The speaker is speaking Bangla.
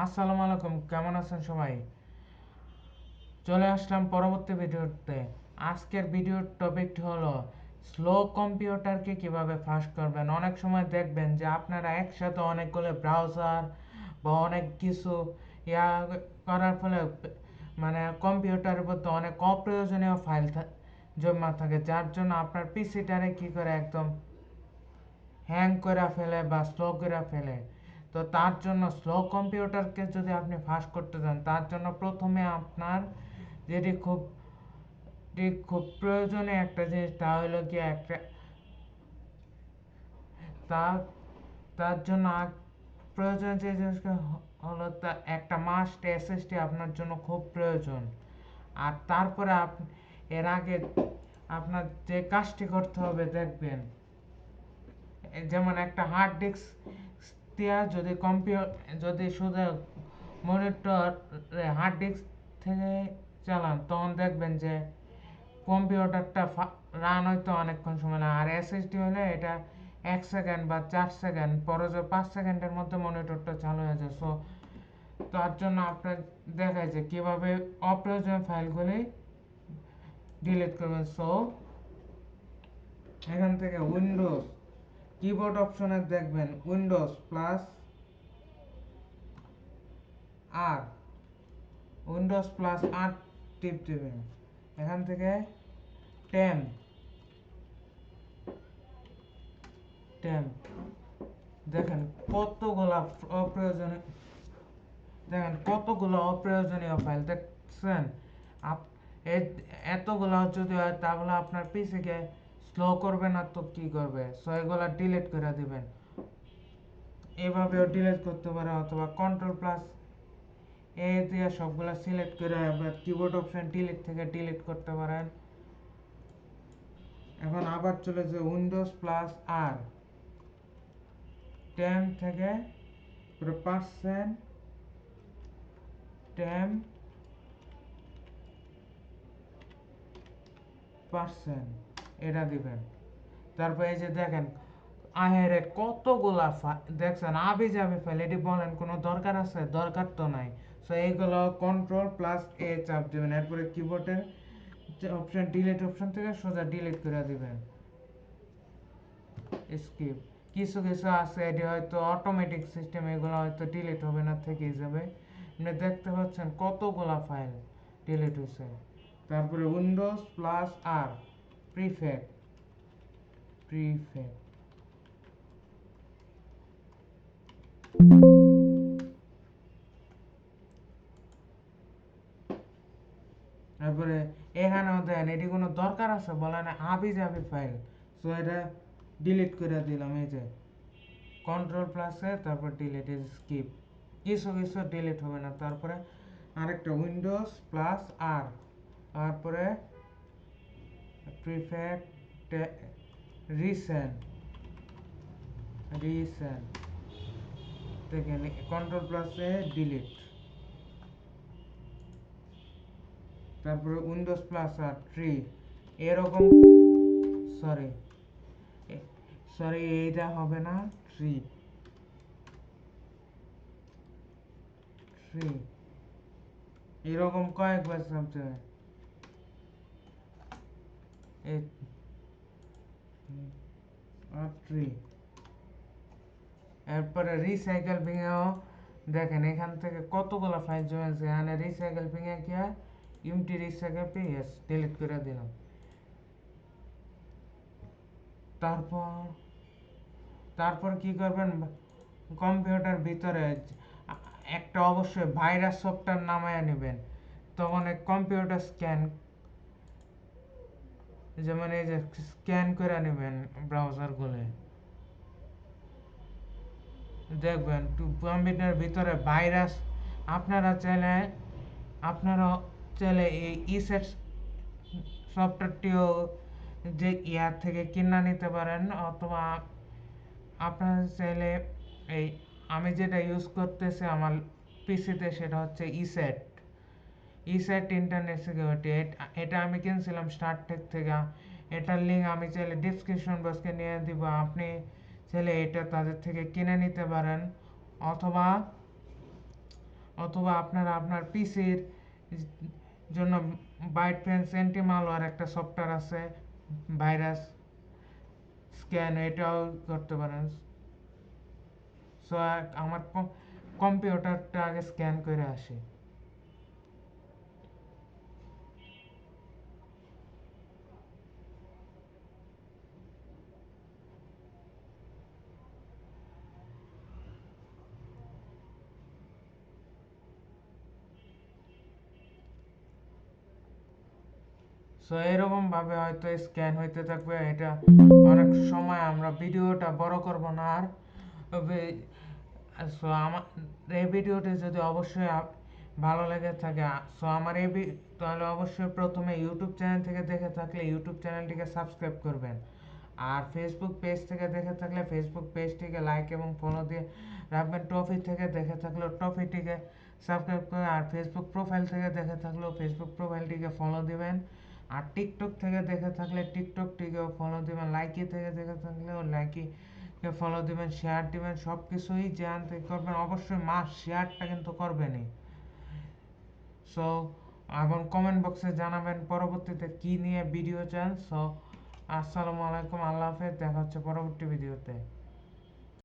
আসসালামু আলাইকুম, কেমন আছেন সবাই? চলে আসলাম পরবর্তী ভিডিওতে। আজকের ভিডিওর টপিকটি হলো স্লো কম্পিউটারকে কিভাবে ফাস্ট করবেন। অনেক সময় দেখবেন যে আপনারা একসাথে অনেকগুলো ব্রাউজার বা অনেক কিছু ইয়া করার ফলে মানে কম্পিউটারের মধ্যে অনেক অপ্রয়োজনীয় ফাইল জমা থাকে, যার জন্য আপনার পিসিটারে কি করে একদম হ্যাং করে ফেলে বা স্লো করে ফেলে। তো তার জন্য স্লো কম্পিউটারকে যদি আপনি ফাস্ট করতে চান, তার জন্য প্রথমে আপনার যেটি খুব প্রয়োজনীয় একটা জিনিস, তা হলো কি একটা তা তার জন্য প্রয়োজন যে জিনিসটা হলো তা একটা মাস্ট এসএসডি আপনার জন্য খুব প্রয়োজন। আর তারপরে এর আগে আপনার যে কাজটি করতে হবে দেখবেন, যেমন একটা হার্ড ডিস্ক দিয়া যদি শুধু মনিটর হার্ড ডিস্ক থেকে চালান, তখন দেখবেন যে কম্পিউটারটা রান হইতে অনেকক্ষণ সময় না। আর এসএসডি হলে এটা 1 সেকেন্ড বা 4 সেকেন্ড পরে, যে 5 সেকেন্ডের মধ্যে মনিটরটা চালু হয়ে যায়। সো তার জন্য আপনার দেখায় যে কিভাবে অপ্রয়োজনীয় ফাইলগুলি ডিলিট করবেন। সো এখান থেকে উইন্ডোজ কিবোর্ড অপশনে দেখবেন উইন্ডোজ প্লাস আর, উইন্ডোজ প্লাস আর টিপ দেবেন। এখান থেকে টেন টেন দেখেন কতগুলা অপ্রয়োজনীয় অপ্রয়োজনীয় ফাইল দেখছেন। এতগুলা যদি হয় তাহলে আপনার পিসিকে স্লো করবে না তো কি করবে? সো এগুলা ডিলিট করে দিবেন। এভাবেও ডিলিট করতে পারেন, অথবা কন্ট্রোল প্লাস এ দিয়ে সবগুলা সিলেক্ট করে আবার কিবোর্ড অপশন ডিলিট থেকে ডিলিট করতে পারেন। এখন আবার চলে যে উইন্ডোজ প্লাস আর, 10 থেকে পার্সেন্ট 10% এটা দিবেন। তারপর এই যে দেখেন আহেরে কতগুলা দেখছেন আবি যাবি ফাইল, এটি বলেন কোনো দরকার আছে? দরকার তো নাই। সো এইগুলো কন্ট্রোল প্লাস এ চাপ দিবেন, এরপরে কিবোর্ডের অপশন ডিলিট অপশন থেকে সোজা ডিলিট করে দিবেন। স্কিপ কিছু কিছু আছে এটি হয়তো অটোমেটিক সিস্টেম, এগুলো হয়তো ডিলিট হবে না, থেকেই যাবে। আপনি দেখতে পাচ্ছেন কতগুলা ফাইল ডিলিট হয়েছে। তারপরে উইন্ডোজ প্লাস আর, প্রিফেক্ট প্রিফেক্ট তারপরে এখানেও দেন এটি কোনো দরকার আছে বলে না, আবি যাবি ফাইল। সো এটা ডিলিট করে দিলাম। এই যে কন্ট্রোল প্লাসে তারপর ডিলিট, স্কিপ কিছু কিছু ডিলিট হবে না। তারপরে আরেকটা উইন্ডোজ প্লাস আর, তারপরে প্রিফেক্ট রিসেন্ট রিসেন্ট দেখেন কন্ট্রোল প্লাসে ডিলিট, তারপরে উইন্ডোজ প্লাস আর ট্রি এরকম, সরি সরি এইটা হবে না, ট্রি ট্রি এরকম কয়েকবার চাপতে হয়। ট্রি এরপরে রিসাইকেল ভেঙেও দেখেন এখান থেকে কতগুলো ফাইল জমেছে। এখানে রিসাইকেল ভেঙে গিয়া ইমটি রিসাইকেল পেয়ে ডিলিট করে দিলাম। তারপর তারপর কি করবেন, কম্পিউটার ভিতরে একটা অবশ্যই ভাইরাস সফটওয়্যার নামায় নেবেন। তখন কম্পিউটার যেমন এই যে স্ক্যান করে নেবেন ব্রাউজার গুলো, দেখবেন কম্পিউটার ভিতরে ভাইরাস। আপনারা চাইলে আপনারা চাইলে এই ইসেট সফটওয়্যারটিও যে ইয়ার থেকে কিনা নিতে পারেন, অথবা আপনারা চাইলে এই আমি যেটা ইউজ করতেছি আমার পিসিতে সেটা হচ্ছে ইসেট ইসেট ইন্টারনেট সিকিউরিটি। এটা আমি কিনছিলাম স্টারটেক থেকে। এটার লিঙ্ক আমি চাইলে ডিসক্রিপশন বক্সে নিয়ে দিব, আপনি চাইলে এটা তাদের থেকে কিনে নিতে পারেন। অথবা অথবা আপনারা আপনার পিসির জন্য বাইট ফ্রেন্ডস অ্যান্টি মালওয়্যার একটা সফটওয়্যার আছে, ভাইরাস স্ক্যান, এটাও করতে পারেন। সো আমার কম্পিউটারটা আগে স্ক্যান করে আসি। সো এরকম ভাবে হয়তো স্ক্যান হইতে থাকবে। এটা অনেক সময় আমরা ভিডিওটা বড় করব না আর। সো আমার এই ভিডিওটি যদি অবশ্যই ভালো লেগে থাকে, সো আমার তাহলে অবশ্যই প্রথমে ইউটিউব চ্যানেল থেকে দেখে থাকলে ইউটিউব চ্যানেলটিকে সাবস্ক্রাইব করবেন। আর ফেসবুক পেজ থেকে দেখে থাকলে ফেসবুক পেজটিকে লাইক এবং ফলো দিয়ে রাখবেন। টপি থেকে দেখে থাকলেও টপিটিকে সাবস্ক্রাইব করে, আর ফেসবুক প্রোফাইল থেকে দেখে থাকলেও ফেসবুক প্রোফাইলটিকে ফলো দিবেন। আর টিকটক থেকে দেখে থাকলে টিকটকটিকেও ফলো দিবেন। লাইকি থেকে দেখে থাকলেও লাইকিকে ফলো দিবেন, শেয়ার দিবেন, সব কিছুই জানতে করবেন। অবশ্যই মাস্ট শেয়ারটা কিন্তু করবেনই। সো এবং কমেন্ট বক্সে জানাবেন পরবর্তীতে কি নিয়ে ভিডিও চান। সো আসসালামু আলাইকুম, আল্লাহ হাফেজ, দেখা হচ্ছে পরবর্তী ভিডিওতে।